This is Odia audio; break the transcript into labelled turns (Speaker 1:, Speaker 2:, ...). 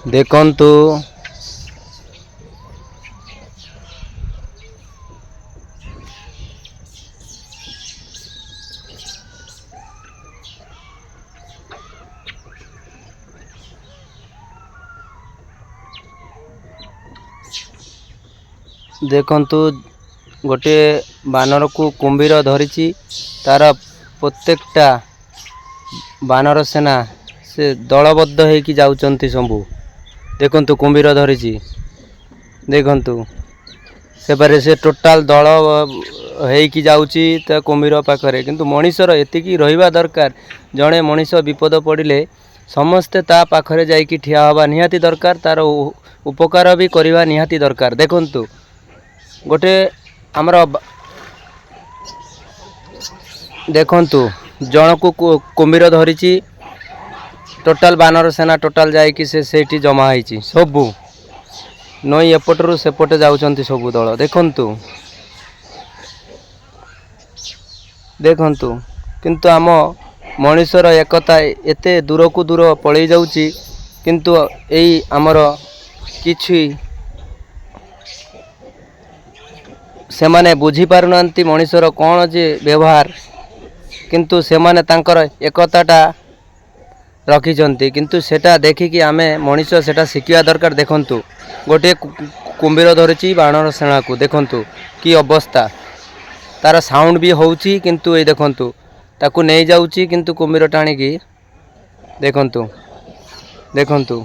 Speaker 1: ଦେଖନ୍ତୁ ଦେଖନ୍ତୁ ଗୋଟିଏ ବାନରକୁ କୁମ୍ଭୀର ଧରିଛି। ତାର ପ୍ରତ୍ୟେକଟା ବାନର ସେନା ସେ ଦଳବଦ୍ଧ ହେଇକି ଯାଉଛନ୍ତି ସବୁ। ଦେଖନ୍ତୁ କୁମ୍ଭୀର ଧରିଛି, ଦେଖନ୍ତୁ ସେପାରେ ସେ ଟୋଟାଲ ଦଳ ହେଇକି ଯାଉଛି ତା କୁମ୍ଭୀର ପାଖରେ। କିନ୍ତୁ ମଣିଷର ଏତିକି ରହିବା ଦରକାର, ଜଣେ ମଣିଷ ବିପଦ ପଡ଼ିଲେ ସମସ୍ତେ ତା ପାଖରେ ଯାଇକି ଠିଆ ହେବା ନିହାତି ଦରକାର, ତାର ଉପକାର ବି କରିବା ନିହାତି ଦରକାର। ଦେଖନ୍ତୁ ଗୋଟେ ଆମର ଦେଖନ୍ତୁ ଜଣକୁ କୁମ୍ଭୀର ଧରିଛି, ଟୋଟାଲ ବାନର ସେନା ଟୋଟାଲ ଯାଇକି ସେଇଠି ଜମା ହେଇଛି। ସବୁ ନଈ ଏପଟରୁ ସେପଟେ ଯାଉଛନ୍ତି ସବୁ ଦଳ। ଦେଖନ୍ତୁ ଦେଖନ୍ତୁ କିନ୍ତୁ ଆମ ମଣିଷର ଏକତା ଏତେ ଦୂରକୁ ଦୂର ପଳେଇ ଯାଉଛି, କିନ୍ତୁ ଏଇ ଆମର କିଛି ସେମାନେ ବୁଝିପାରୁନାହାନ୍ତି ମଣିଷର କ'ଣ ଯେ ବ୍ୟବହାର, କିନ୍ତୁ ସେମାନେ ତାଙ୍କର ଏକତାଟା ରଖିଛନ୍ତି। କିନ୍ତୁ ସେଟା ଦେଖିକି ଆମେ ମଣିଷ ସେଟା ଶିଖିବା ଦରକାର। ଦେଖନ୍ତୁ ଗୋଟିଏ କୁମ୍ଭୀର ଧରିଛି ବାନର ସେନାକୁ, ଦେଖନ୍ତୁ କି ଅବସ୍ଥା, ତାର ସାଉଣ୍ଡ ବି ହେଉଛି। କିନ୍ତୁ ଏଇ ଦେଖନ୍ତୁ ତାକୁ ନେଇଯାଉଛି, କିନ୍ତୁ କୁମ୍ଭୀର ଟାଣିକି ଦେଖନ୍ତୁ ଦେଖନ୍ତୁ